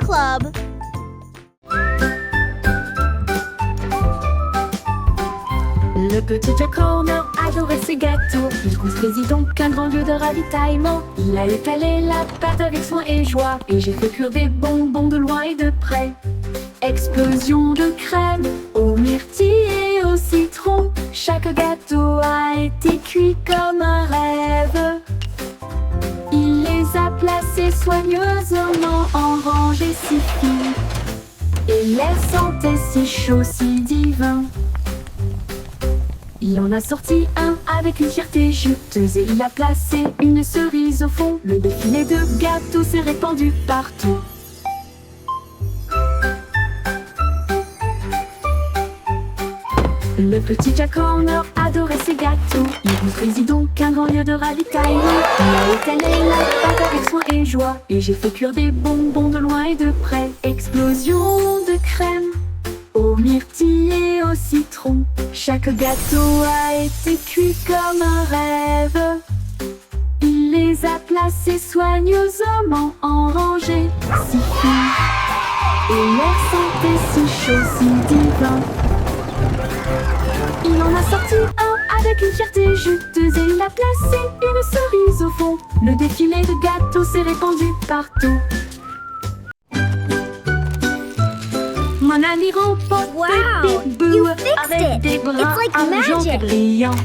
Club. Le petit Jack Horner adorait ses gâteaux. Il construisit donc un grand lieu de ravitaillement. Il a étalé la pâte avec soin et joie, et j'ai fait cuire des bonbons de loin et de près. Explosion de crème aux myrtilles et au citron. Chaque gâteau a été cuit comme un rêve. Il les a placés soigneusement en rangées si fines, et l'air sentait si chaud, si divin. Il en a sorti un avec une fierté juteuse, et il a placé une cerise au fond. Le défilé de gâteaux s'est répandu partout. Le petit Jack Horner adorait ses gâteaux. Il construisit donc un grand lieu de ravitaillement. Il a étalé la pâte avec soin et joie, et j'ai fait cuire des bonbons de loin et de près. Explosion de crème aux myrtilles et au citron. Chaque gâteau a été cuit comme un rêve. Il les a placés soigneusement en rangées si fines, et l'air sentait si chaud, si divin. Il en a sorti un avec une fierté juteuse, et il a placé une cerise au fond. Le défilé de gâteaux s'est répandu partout. Mon ami remporte Wow, des bouts you fixed avec it. des bras It's like argent et magic. brillants.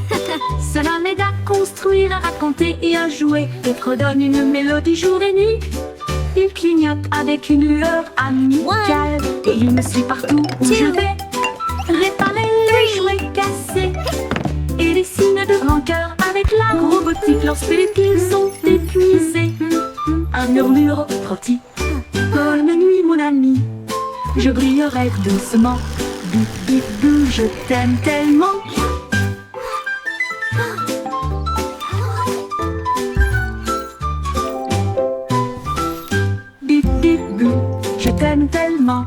Cela m'aide à construire, à raconter et à jouer, et redonne une mélodie jour et nuit. Il clignote avec une lueur amicale, et il me suit partout où je vais. Réparer les jouets cassés et les signes de rancœur avec la robotique lorsque les piles sont épuisés. Un murmure petit. Bonne nuit mon ami, je brillerai doucement. Bip bip bou, je t'aime tellement. Bip bip bou, je t'aime tellement.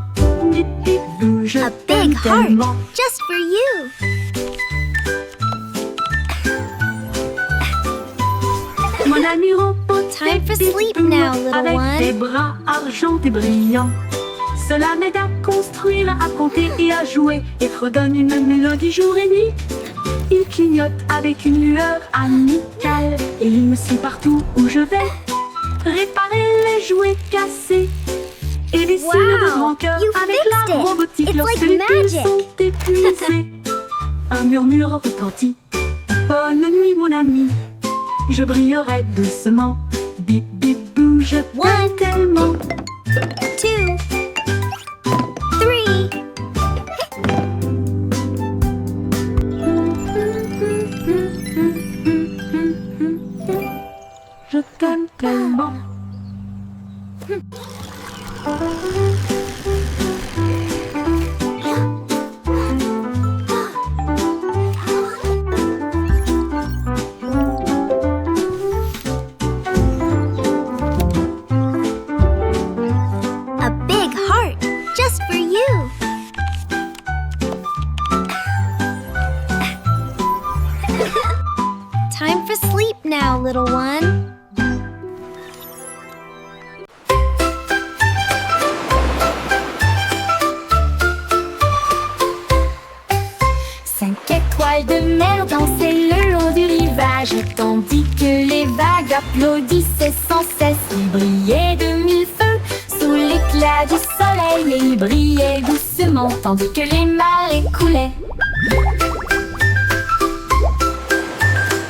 Bip bip bou, je A t'aime big heart, tellement. just for you. Mon ami robot, Time for sleep now, little avec one. des bras argentés brillants. Cela m'aide à construire, à compter et à jouer, et redonne une mélodie jour et nuit. Il clignote avec une lueur amicale, et il me suit partout où je vais. Réparer les jouets cassés et les signes de Wow, rancœur you avec fixed la it. robotique It's lorsque like les piles magic. sont épuisées. Un murmure retentit. Bonne nuit mon ami, je brillerai doucement. Bip bip bou, je t'aime One. tellement. 2, 3. Je t'aime tellement. A big heart, just for you. Time for sleep now, little one. Cinq étoiles de mer dansaient le long du rivage, tandis que les vagues applaudissaient sans cesse. Ils brillaient de mille feux sous l'éclat du soleil, et ils brillaient doucement tandis que les marées coulaient.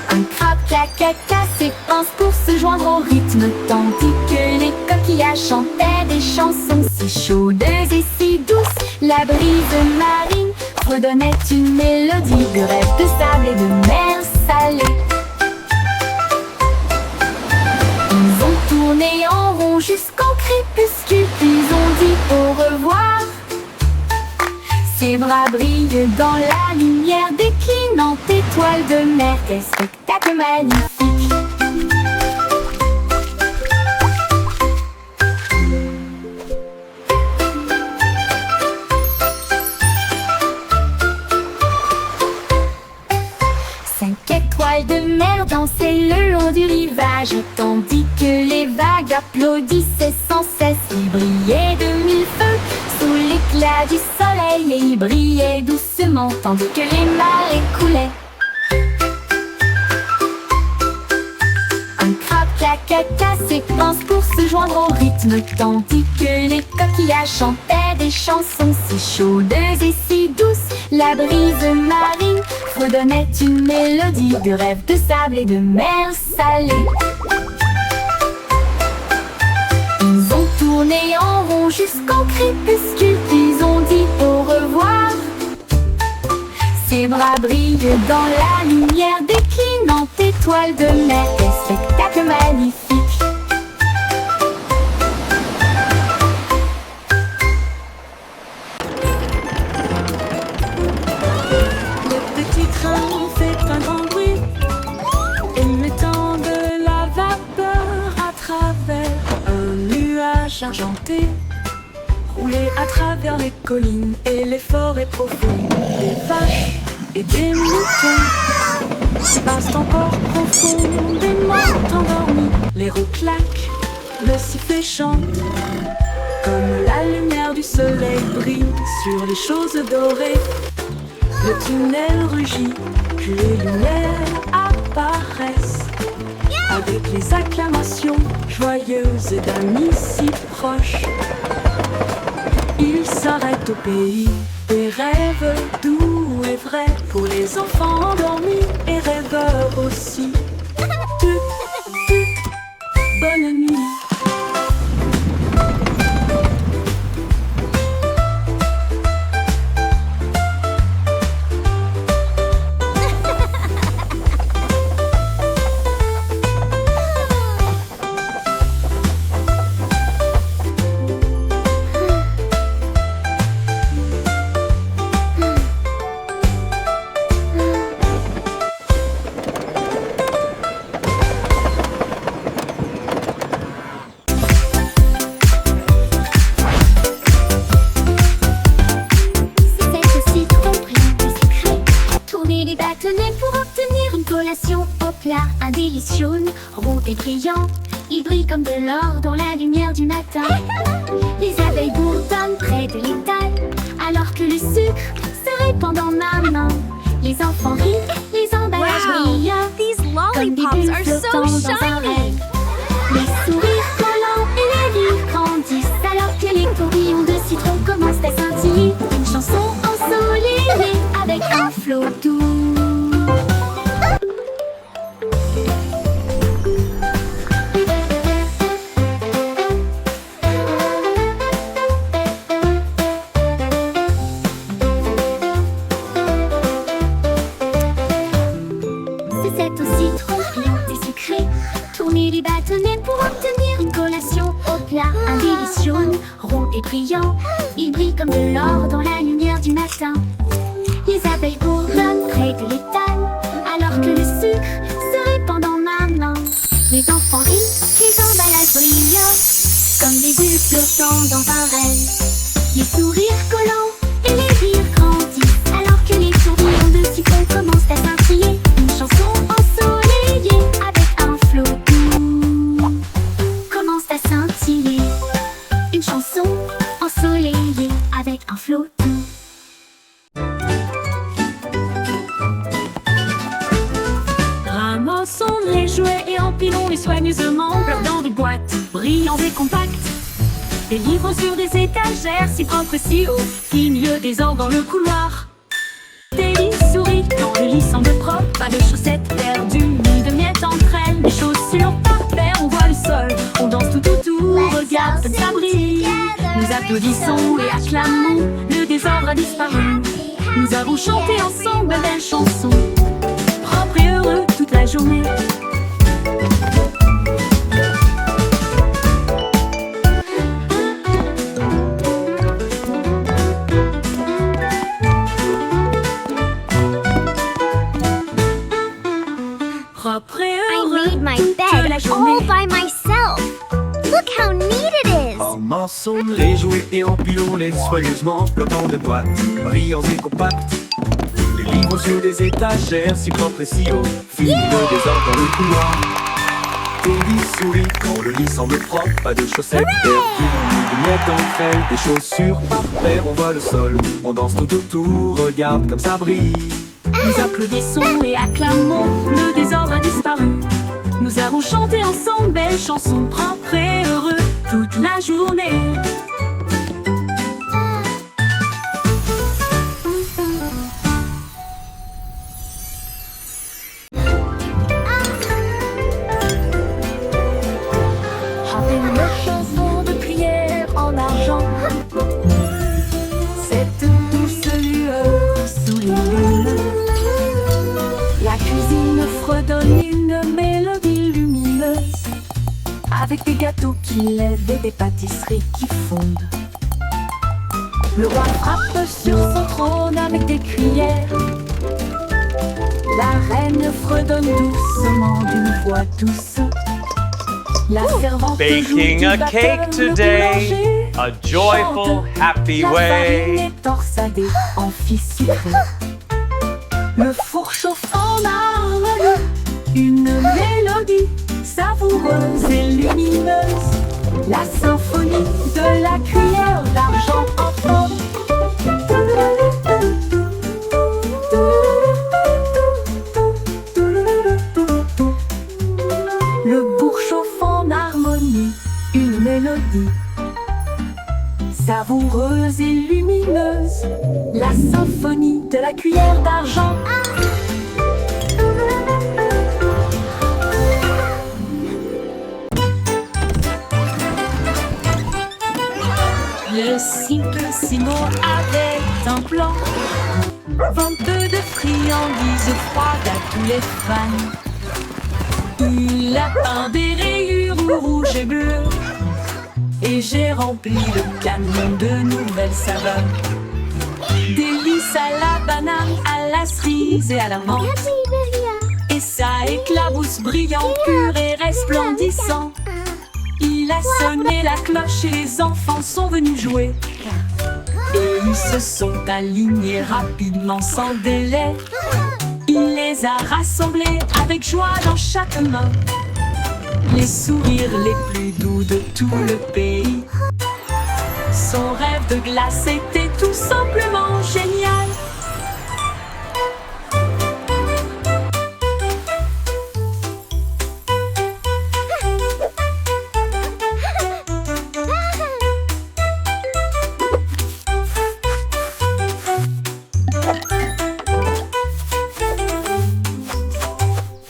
Un crabe caca s'épanse pour se joindre au rythme, tandis que les coquillages chantaient des chansons si chaudes et si douces. La brise marine redonnait une mélodie de rêve de sable et de mer salée. Ils ont tourné en rond jusqu'au crépuscule, puis ont dit au revoir. Ses bras brillent dans la lumière déclinante étoile de mer. Quel spectacle magnifique! Cinq étoiles de mer dansaient le long du rivage, tandis que les vagues applaudissaient sans cesse. Ils brillaient de l'éclat du soleil et il brillait doucement tandis que les marées coulaient. Un crabe caca ses pinces pour se joindre au rythme tandis que les coquillages chantaient des chansons si chaudes et si douces. La brise marine fredonnait une mélodie de rêves de sable et de mer salée. Ils ont tourné en rond jusqu'au crépuscule, puis ont dit au revoir. Ses bras brillent dans la lumière déclinante étoile de mer. Quel spectacle magnifique! Le petit train fait un grand bruit, émettant de la vapeur à travers un nuage argenté. Rouler à travers les collines et les forêts profondes, des vaches et des moutons passent encore profondément endormis. Les roues claquent, le sifflet chante, comme la lumière du soleil brille sur les choses dorées. Le tunnel rugit, puis les lumières apparaissent, avec les acclamations joyeuses d'amis si proches. Il s'arrête au pays des rêves doux et vrais, pour les enfants endormis et rêveurs aussi. Bonne nuit. Un délice jaune, rond et brillant, il brille comme de l'or dans la lumière du matin. Les abeilles bourdonnent près de l'étal, alors que le sucre se répand dans ma main. Les enfants rient, les emballages brillent, These comme des lollipops bulles are so flottant dans un shiny. rêve. Les sourires collants et les rires grandissent, alors que les tourbillons de citron commencent à scintiller. Une chanson ensoleillée avec un flot doux. Les bâtonnets pour obtenir une collation au plat. Un délice jaune, rond et brillant, il brille comme de l'or dans la lumière du matin. Les abeilles bourdonnent près de l'étal, alors que le sucre se répand dans ma main. Les enfants rient, les emballages brillent, comme des bulles flottant dans un rêve. Les sourires collants et les rires grandissent, alors que les tourbillons de citron commencent à scintiller. Une chanson ensoleillée avec un flot doux commence à scintiller. Une chanson ensoleillée avec un flot doux. Ramassons les jouets et empilons-les soigneusement dans des boîtes brillantes et compactes. Des livres sur des étagères si propres et si hauts, qui milieu des ordres dans le couloir. Des lits souris dans le lit semble propre, pas de chaussettes perdues ni de miettes entre elles. Les chaussures par terre, on voit le sol, on danse tout, regarde comme ça brille. Nous applaudissons et acclamons, le désordre a disparu. Nous avons chanté ensemble de belles chansons, propres et heureux toute la journée. Propre et I heureux made my toute bed la journée. all by myself. Look how neat it is. Ramassons les jouets et empilons-les soigneusement, flottant de boîtes, brillants et compacts. Les livres sur des étagères si propres et si hauts, filent le désordre dans le couloir. Teddy sourit quand le lit semble propre, pas de chaussettes perdues, ni de miettes entre elles, des chaussures par paire, on voit le sol, on danse tout autour, regarde comme ça brille. Nous applaudissons et acclamons, le désordre a disparu. Nous avons chanté ensemble belles chansons propres et heureux toute la journée. Chantez une chanson de prière en argent. Cette douce lueur sous les lunes. La cuisine fredonne une mélodie lumineuse, avec des gâteaux qui lèvent et des pâtisseries qui fondent. Le roi frappe sur son trône avec des cuillères. La reine fredonne doucement d'une voix douce. La servante Baking joue a du cake batteur, le today, boulanger a joyful, chante. happy La farine way. est torsadée en fils sucré. Le four chauffe en harmonie, une mélodie savoureuse et lumineuse. La symphonie de la cuillère d'argent en forme. Le bourg chauffe en harmonie, une mélodie savoureuse et lumineuse. La symphonie de la cuillère d'argent. Le Simplissimo avait un plan, vente de friandises froides à tous les fans. Il a peint des rayures rouges et bleues, et j'ai rempli le camion de nouvelles saveurs. Délices à la banane, à la cerise et à la menthe. Et ça éclabousse brillant, pur et resplendissant. Il a sonné la cloche et les enfants sont venus jouer. Et ils se sont alignés rapidement sans délai. Il les a rassemblés avec joie dans chaque main. Les sourires les plus doux de tout le pays. Son rêve de glace était tout simplement génial.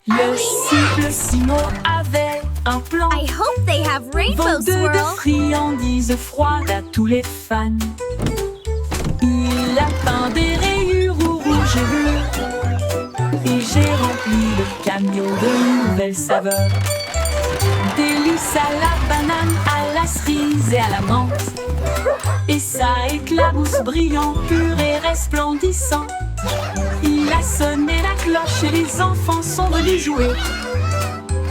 Le Simplissimo avait un plan. I hope they have Rainbow Vente de Swirl. friandises froides à tous les fans. Il a peint des rayures rouges et bleues. Et j'ai rempli le camion de nouvelles saveurs. Délices à la banane, à la cerise et à la menthe. Et ça éclabousse brillant, pur et resplendissant. Il a sonné la cloche et les enfants sont venus jouer.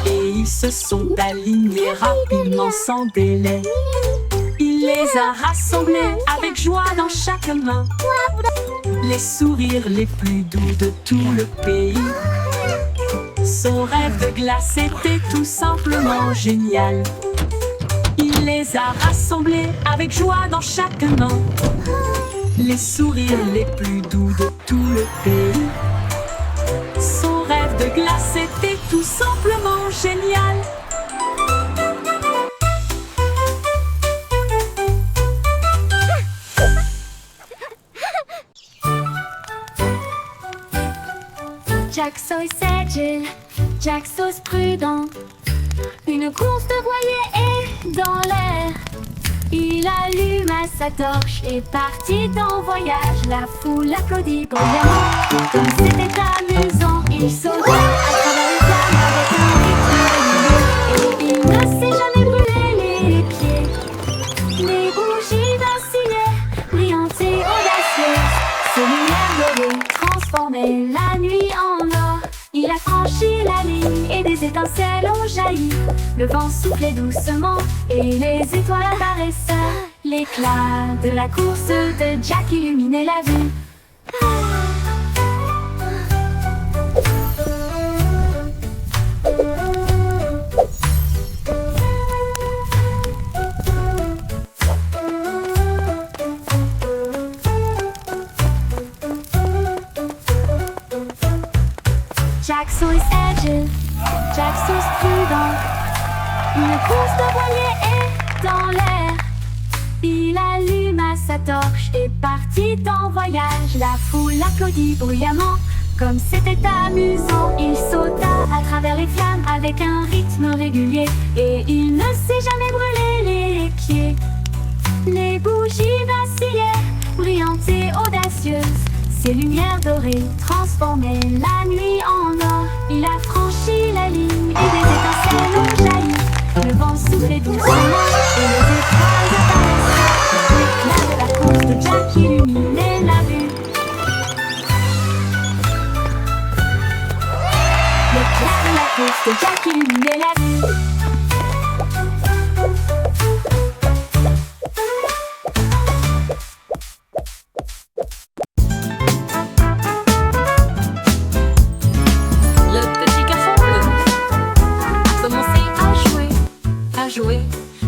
Et ils se sont alignés rapidement sans délai. Il les a rassemblés avec joie dans chaque main. Les sourires les plus doux de tout le pays. Son rêve de glace était tout simplement génial. Il les a rassemblés avec joie dans chaque main. Les sourires les plus doux de tout le pays. Son rêve de glace était tout simplement génial. Jack Sauce agile, Jack Sauce prudent. Une course de voilier est dans l'air. Il alluma sa torche et partit en voyage. La foule applaudit bruyamment. Comme c'était amusant, il sauta à travers les flammes avec un rythme régulier. Et il ne s'est jamais brûlé les pieds. Les bougies vacillaient, brillantes et audacieuses. Ses lumières dorées transformaient la nuit en or. Il a franchi la ligne et des étincelles ont jailli. Le vent soufflait doucement et les étoiles apparaissaient. L'éclat de la course de Jack illuminait la vue. sauce prudent. Une course de voilier est dans l'air. Il alluma sa torche et partit en voyage. La foule applaudit bruyamment, comme c'était amusant. Il sauta à travers les flammes avec un rythme régulier, et il ne s'est jamais brûlé les pieds. Les bougies vacillaient, brillantes et audacieuses. Ses lumières dorées transformaient la nuit en or. Il a franchi la ligne et des étincelles ont jailli. Le vent soufflait doucement et les étoiles apparaissaient. L'éclat de la course de Jack illuminait la vue. L'éclat de la course de Jack illuminait la vue.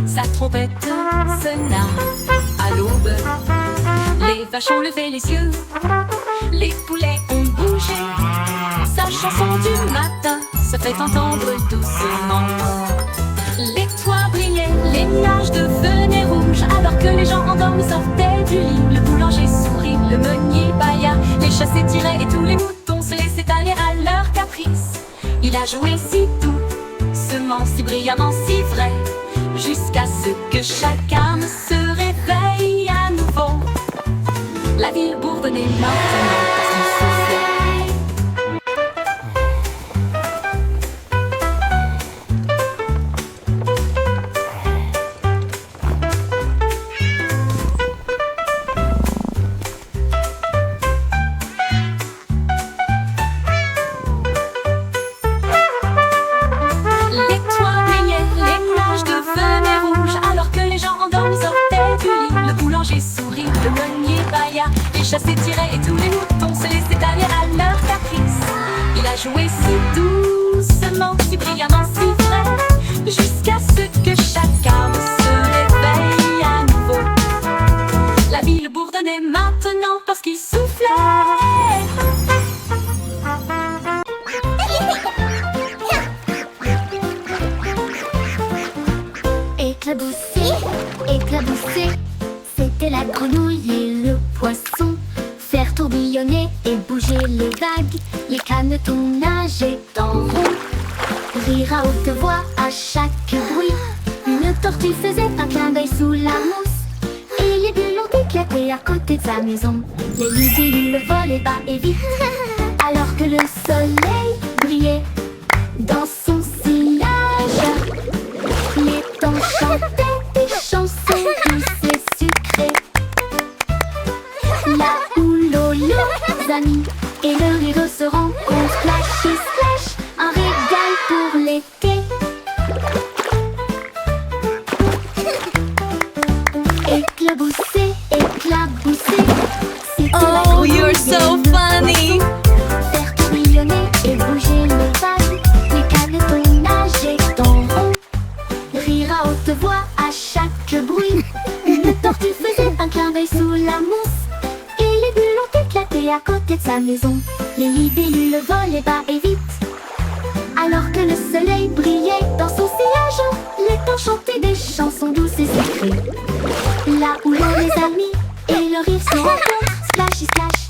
Sa trompette sonna à l'aube. Les vaches ont levé les yeux, les poulets ont bougé. Sa chanson du matin se fait entendre doucement. Les toits brillaient, les nuages devenaient rouges, alors que les gens endormis sortaient du lit. Le boulanger sourit, le meunier bâilla, les chats s'étiraient et tous les moutons se laissaient aller à leur caprice. Il a joué si doucement, si brillamment, si vrai, jusqu'à ce que chacun se réveille à nouveau. La ville bourdonnait maintenant parce qu'il soufflait. Les chats s'étiraient et tous les moutons se laissaient aller à leur caprice. Il a joué si doucement, si brillamment, si vrai, jusqu'à ce que chacun se réveille à nouveau. La ville bourdonnait maintenant parce qu'il soufflait. Éclaboussé, éclaboussé, c'était la grenouille et le poisson. Faire tourbillonner et bouger les vagues, les canetons nageaient en rond. Rire à haute voix à chaque bruit. Une tortue faisait un clin d'œil sous la mousse, et les bulles ont éclaté à côté de sa maison. Les libellules volaient bas et vite, alors que le soleil brillait dans son sillage. Les temps chantaient des chansons douces et sucrées. La houle aux leurs amis et le rire se rencontrent. Splash et splash, un régal pour l'été. Éclaboussé, éclaboussé, c'était la Oh, grenouille you're et so le funny. poisson. Faire tourbillonner et bouger les vagues, les canetons nageaient en rond. Rire à haute voix à chaque bruit. Une tortue faisait un clin d'œil sous la mousse, et les bulles ont éclaté à côté de sa maison. Les libellules volaient bas et vite, alors que le soleil brillait dans son sillage. Les temps chantaient des chansons douces et sucrées. Là où l'on les amis et le rire se rencontrent. Splash et splash.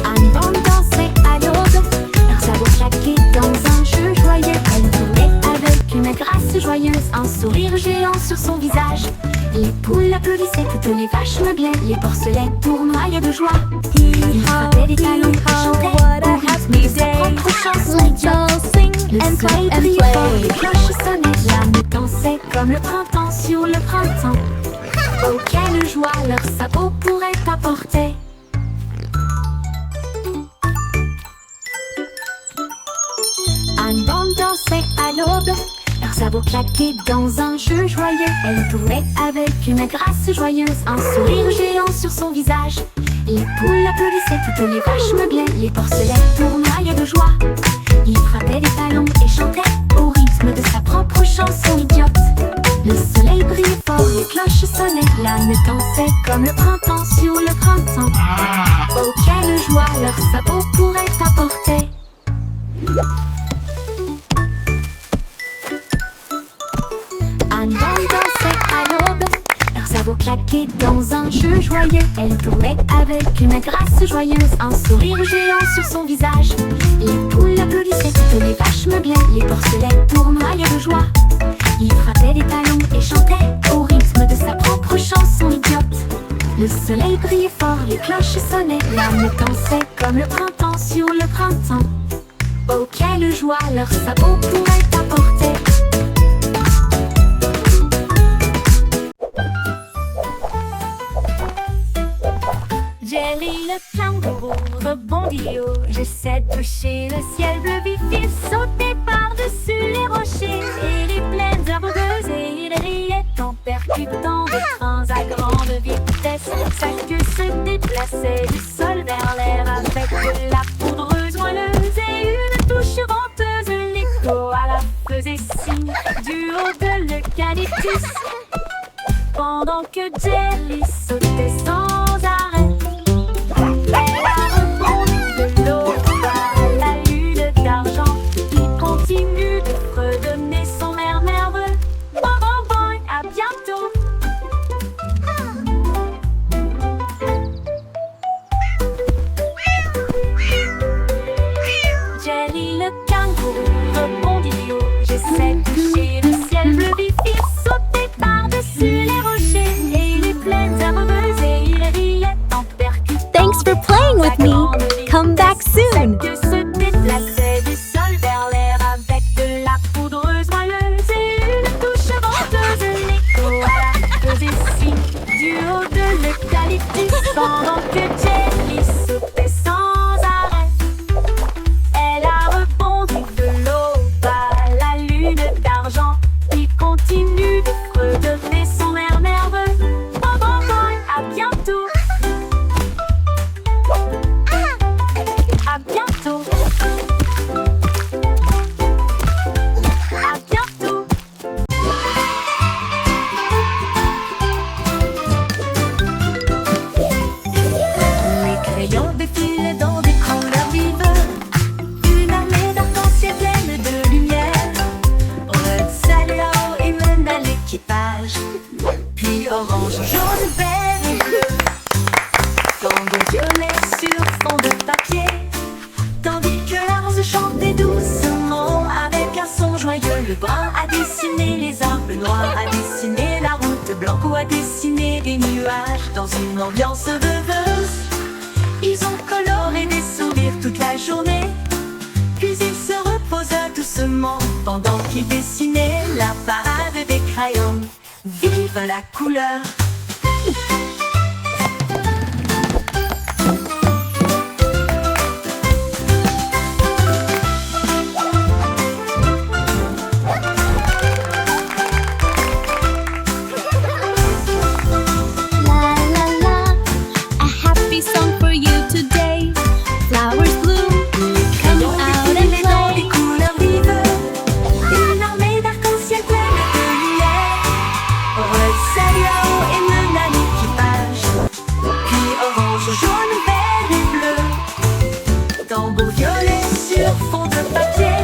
Un bande dansait à l'aube, leurs sabots claquaient dans un jeu joyeux. Elle tournait avec une grâce joyeuse, un sourire géant sur son visage. Les poules applaudissaient, toutes les vaches meuglaient, les porcelets tournoyaient de joie. Ils frappaient des talons et chantaient au rythme de sa propre chanson. Let's all sing Le and play soleil and brillait fort, les play. cloches sonnaient, l'âme dansait comme le printemps sur le printemps. Oh, quelle joie leurs sabots pourraient apporter. Un bande dansait à l'aube, leurs sabots claquaient dans un jeu joyeux. Elle tournait avec une grâce joyeuse, un sourire géant sur son visage. Les poules applaudissaient, toutes les vaches meuglaient, les porcelets tournoyaient de joie. Il frappait des talons et chantait au rythme de sa propre chanson idiote. Le soleil brillait fort, les cloches sonnaient, l'âne dansait comme le printemps sur le printemps. Oh, quelle joie leurs sabots pourraient apporter. pour claquer dans un jeu joyeux. Elle tournait avec une grâce joyeuse, un sourire géant sur son visage. Les poules applaudissaient, tenaient vachement bien, les porcelets tournoyaient de joie. Il frappait des talons et chantait au rythme de sa propre chanson idiote. Le soleil brillait fort, les cloches sonnaient, l'âme dansait comme le printemps sur le printemps. Oh quelle joie leurs sabots pourraient apporter. Jelly le kangourou rebondit haut. J'essaie de toucher le ciel bleu vif. Il sautait par-dessus les rochers et les plaines herbeuses, et il riait en percutant des trains à grande vitesse. Sa queue se déplaçait du sol vers l'air avec de la poudreuse moelleuse et une touche venteuse. L'écho à la faisait signe du haut de l'eucalyptus, pendant que Jelly sautait sans arrêt. Elle a rebondi de l'eau à la lune d'argent. Il continue de fredonner son air nerveux. Bon, bon, bon, à bientôt. Jelly le kangourou rebondit haut. J'essaie de toucher le ciel bleu vif. Il sautait par-dessus les rochers et les plaines herbeuses, et il riait en percutant. Thanks for playing with me. Come back soon. Que se déplaçait du sol vers l'air avec de la poudreuse moelleuse et une touche venteuse. L'écho à la faisait signe du haut de l'eucalyptus, pendant que Jelly sautait sans arrêt. Elle a rebondi de l'aube à la lune d'argent. Il continue de fredonner son air nerveux. Bon, bon, bon, à bientôt. À bientôt. À bientôt. Les crayons défilaient dans des couleurs vives. Une armée d'arc-en-ciel pleine de lumière. Red, Salao et mena l'équipage. Puis orange, jaune, vert et bleu. Tango violet sur fond de papier. Tandis que la rose chantait doucement avec un son joyeux. Le brun a dessiné les arbres, noirs a dessiné la route, blanc a dessiné des nuages dans une ambiance rêveuse. Ils ont coloré des sourires toute la journée. Puis ils se reposa doucement pendant qu'ils dessinaient la parade des crayons. Vive la couleur! La la la, a happy song for you today. Flowers bloom, come out and Dans des play. couleurs vives, une armée d'arc-en-ciel pleine de lumière. Red, Salao et mena l'équipage. Puis orange, jaune, vert et bleu. Tambour violet sur fond de papier.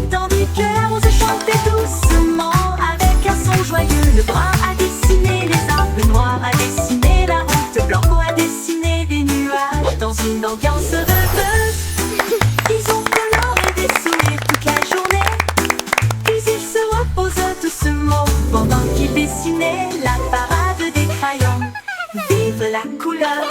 Tandis que la rose chantait doucement avec un son joyeux. Le brun a dessiné les arbres, le noir a dessiné la route, blanc a dessiné des nuages dans une ambiance rêveuse. Ils ont coloré des sourires toute la journée. Puis ils se reposaient doucement pendant qu'ils dessinaient la parade des crayons. Vive la couleur!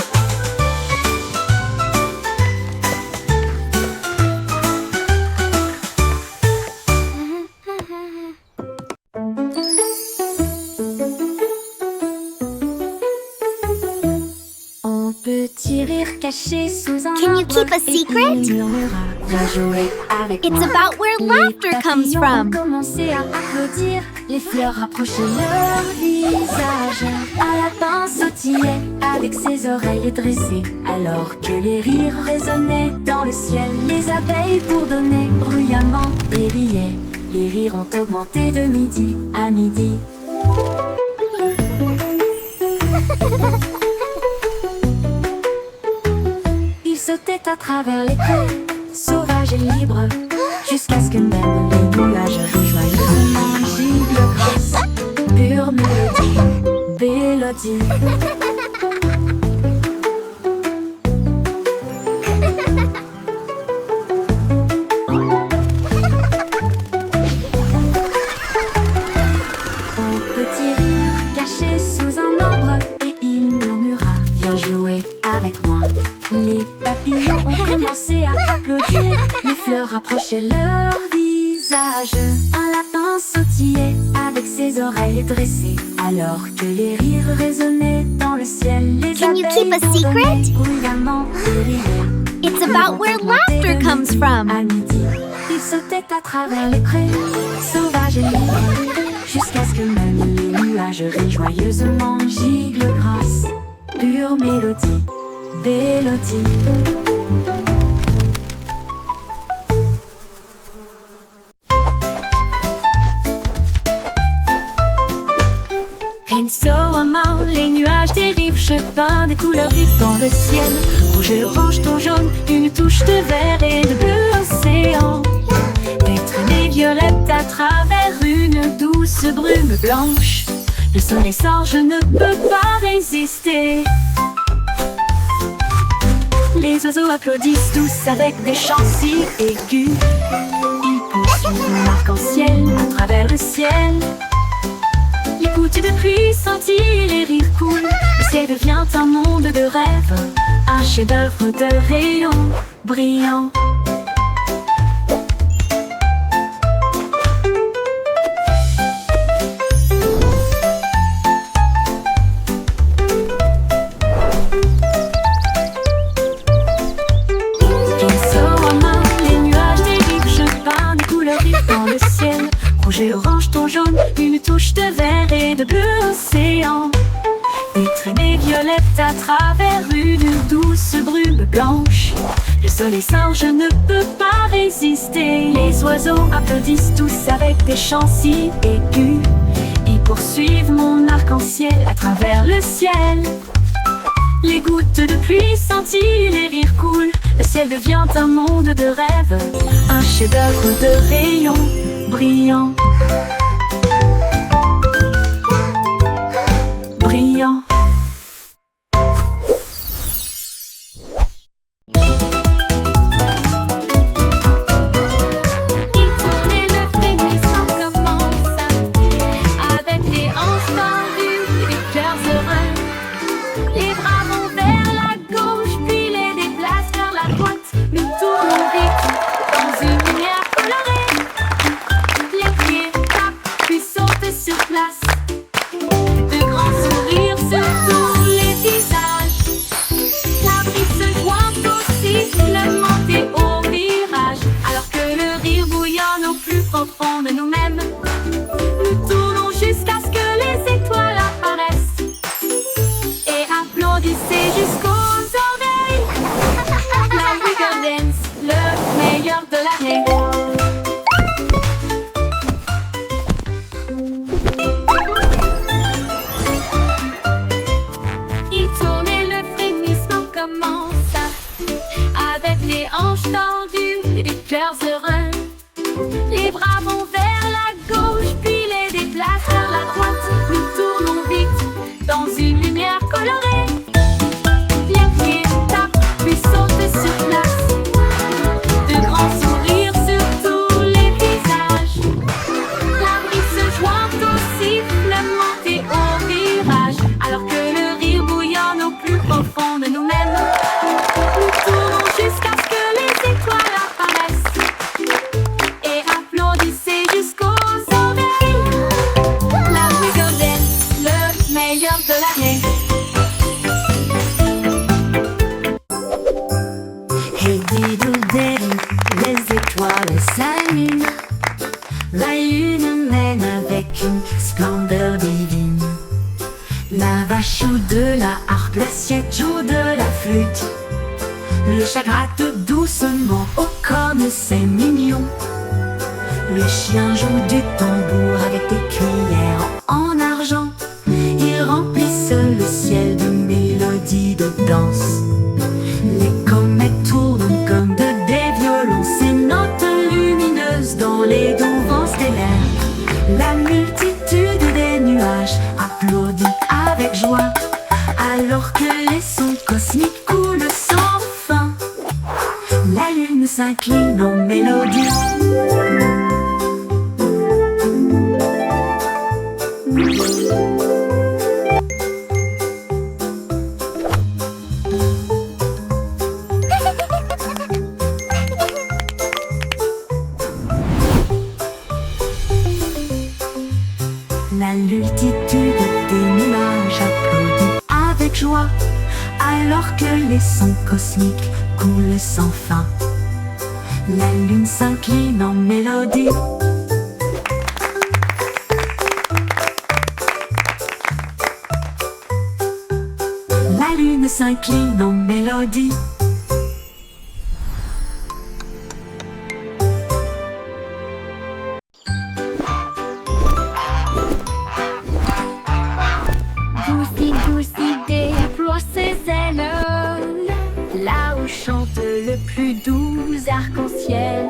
Un petit rire caché sous un Can you arbre, keep a et puis secret? il murmura, viens jouer avec It's moi. about where Les laughter comes papillons from. ont commencé à applaudir. Les fleurs rapprochaient leur visage. Un lapin sautillait avec ses oreilles dressées, alors que les rires résonnaient dans le ciel. Les abeilles bourdonnaient bruyamment et riaient. Les rires ont augmenté de midi à midi. Ils sautaient à travers les prés, sauvages et libres, jusqu'à ce que même les nuages rejoignent une giblograsse. Pure mélodie, belle mélodie. Un petit rire caché sous un arbre, et il murmura: viens jouer avec moi. Les papillons ont commencé à applaudir, les fleurs rapprochaient leur visage. Un lapin sautillait avec ses oreilles dressées, alors que les rires résonnaient dans le ciel. Les Can you keep a abeilles secret? bourdonnaient bruyamment et riaient. It's about where laughter comes from. À midi, ils sautaient à travers les prés, sauvages et libres, jusqu'à ce que même les nuages rient joyeusement. Gigle grasse, pure mélodie, mélodie. Insolemment, les nuages dérivent, chemin des couleurs vives dans le ciel. Rouge, orange, ton jaune, une touche de vert et de bleu océan. Des traînées violettes à travers une douce brume blanche. Le soleil sort, je ne peux pas résister. Les oiseaux applaudissent tous avec des chants si aigus. Ils poursuivent l'arc-en-ciel à travers le ciel. Les gouttes de pluie scintillent, les rires coulent. Le ciel devient un monde de rêve, un chef-d'œuvre de rayons brillants. Insolemment, les nuages dérivent, je peins des couleurs vives dans le ciel. Rouge et orange, ton jaune, une touche de vert et de bleu océan. Des traînées violettes à travers une douce brume blanche. Le soleil sort, je ne peux pas résister. Les oiseaux applaudissent tous avec des chants si aigus. Ils poursuivent mon arc-en-ciel à travers le ciel. Les gouttes de pluie scintillent, les rires coulent. Le ciel devient un monde de rêve, un chef-d'œuvre de rayons brillants. Brillant. Il tournait le frémissement commence, avec les hanches tendues, les cœurs heureux. Les bras vont vers la gauche, puis les déplacent vers la droite. Nous tournons vite dans une lumière colorée. Les pieds tapent, puis sautent sur place. De grands sourires sur tous les visages. La brise se joint au sifflement et au virage. Alors que le rire bouillonne au plus profond de nous-mêmes, nous tournons jusqu'à ce que les étoiles apparaissent. Et applaudissez jusqu'aux oreilles. La Wiggle Dance, le meilleur de l'année. Il tourne et le frémissement commence, avec les hanches tendues et les cœurs heureux. Les bras vont vers la gauche, puis les déplacent vers la droite. Nous tournons vite dans une lumière colorée. Les pieds tapent, puis sautent sur place. De grands sourires sur tous les visages. La brise se joint au sifflement et au virage. Alors que le rire bouillonne au plus profond de nous-mêmes, nous tournons jusqu'à ce que les étoiles apparaissent. Et applaudissez jusqu'aux oreilles. La Wiggle Dance, le meilleur de l'année. Hey didou didou, les étoiles s'allument. La lune mène avec une splendeur divine. La vache joue de la harpe, l'assiette joue de la flûte. Le chat gratte doucement, oh comme c'est mignon. Le chien joue du tambour avec des cuillères en argent. Ils remplissent le ciel de mélodies de danse. Les comètes tournent comme des violons, ces notes lumineuses dans les doux vents stellaires. La multitude des nuages applaudit avec joie. Alors que les sons cosmiques coulent sans fin, la lune s'incline en mélodie. La multitude des nuages applaudit avec joie, alors que les sons cosmiques coulent sans fin. La lune s'incline en mélodie. La lune s'incline en mélodie. Goussi, Goussi déploie ses ailes, là où chante le plus doux arc-en-ciel.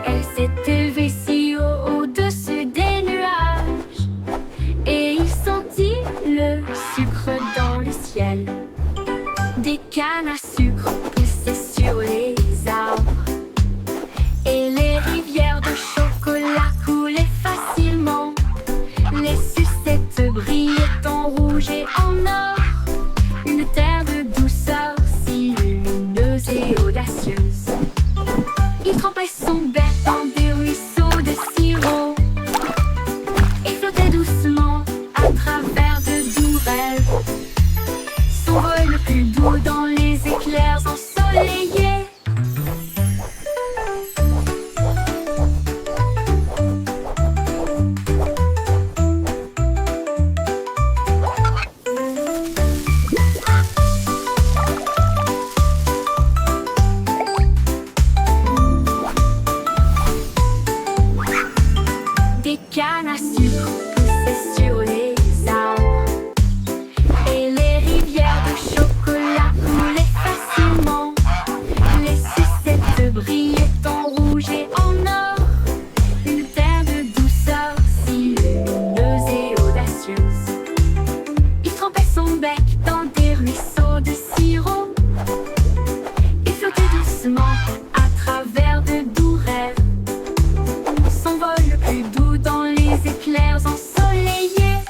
Elle s'est élevée si haut au-dessus des nuages, et il sentit le sucre dans le ciel. Des cannes à sucre poussaient sur les arbres, et les rivières de chocolat coulaient facilement. Les sucettes brillaient en rouge et en or, une terre de douceur si lumineuse et audacieuse. Il trempait son bec dans des ruisseaux de sirop et flottait doucement à travers de doux rêves. Son vol le plus doux dans les éclairs ensoleillés. Des cannes à sucre poussaient sur les arbres, et les rivières de chocolat coulaient facilement. Les sucettes brillaient en rouge et en or, une terre de douceur si lumineuse et audacieuse. Il trempait son bec dans des ruisseaux de sirop et flottait doucement à travers de doux rêves. Son vol le plus doux dans les éclairs ensoleillés.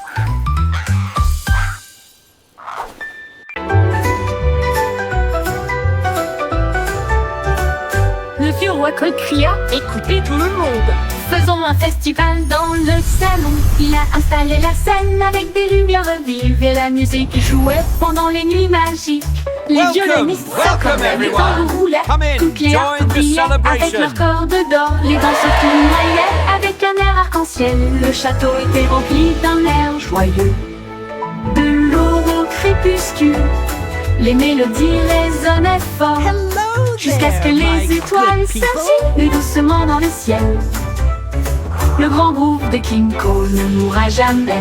Le vieux roi Cole cria, écoutez tout le monde. Faisons un festival dans le salon. Il a installé la scène avec des lumières vives et la musique jouait pendant les nuits magiques. Les violonistes s'accordaient, les tambours roulaient, toutes les harpes brillaient avec leurs cordes d'or. Les danseurs tournoyaient avec un air arc-en-ciel. Le château était rempli d'un air joyeux. De l'aube au crépuscule, les mélodies résonnaient fort, jusqu'à ce que les étoiles scintillent doucement dans le ciel. Le grand groupe de King Cole ne mourra jamais.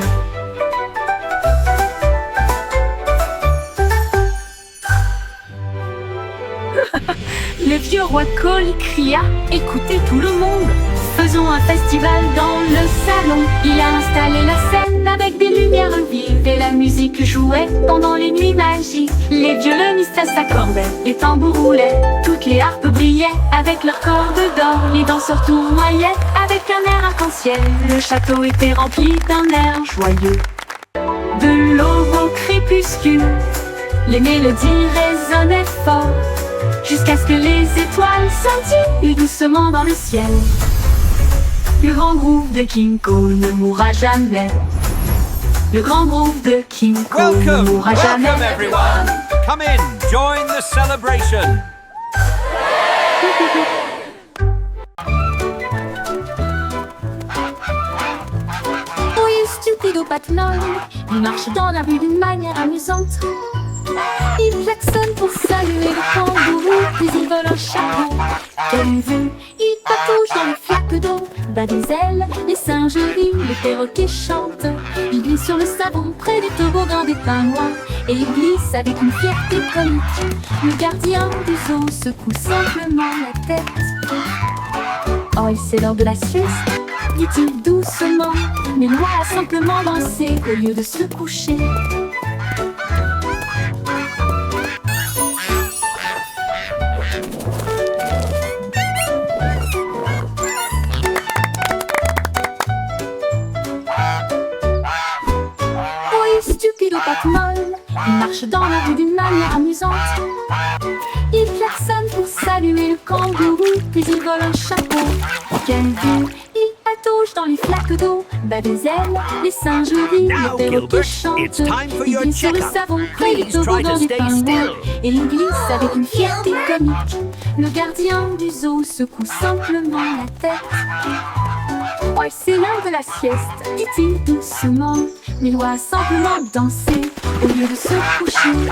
Le vieux roi Cole cria, écoutez tout le monde. Faisons un festival dans le salon. Il a installé la scène avec des lumières vives et la musique jouait pendant les nuits magiques. Les violonistes s'accordaient, les tambours roulaient, toutes les harpes brillaient avec leurs cordes d'or. Les danseurs tournoyaient avec un air arc-en-ciel. Le château était rempli d'un air joyeux. De l'aube au crépuscule, les mélodies résonnaient fort, jusqu'à ce que les étoiles scintillent doucement dans le ciel. Le grand groupe de King Cole ne mourra jamais. Le grand groupe de King Cole ne mourra jamais. Welcome everyone. Come in, join the celebration. Oui, stupido Patnol, il marche dans la rue d'une manière amusante. Il klaxonne pour saluer le kangourou, puis il vole un chapeau. Quelle vue, il patouche dans les flaques d'eau, bat des ailes, les singes rient, les perroquets chantent. Il glisse sur le savon près du toboggan des pingouins, et il glisse avec une fierté comique. Le gardien du zoo secoue simplement la tête. Oh, il c'est l'heure de la sieste, dit-il doucement, mais Loi a simplement dansé au lieu de se coucher. tête molle. Il marche dans la rue d'une manière amusante. Il klaxonne pour saluer le kangourou, puis il vole un chapeau. Quelle vue! Il patauge dans les flaques d'eau, bat des ailes, les singes rient, Now, les perroquets Gilbert, chantent. it's time for Il your glisse sur le checkup. savon, près du Please try toboggan to des stay pingouins. still. Et il glisse avec une fierté comique. Le gardien du zoo secoue simplement la tête. Oh, c'est l'heure de la sieste, dit-il doucement. Mais il doit simplement danser au lieu de se coucher.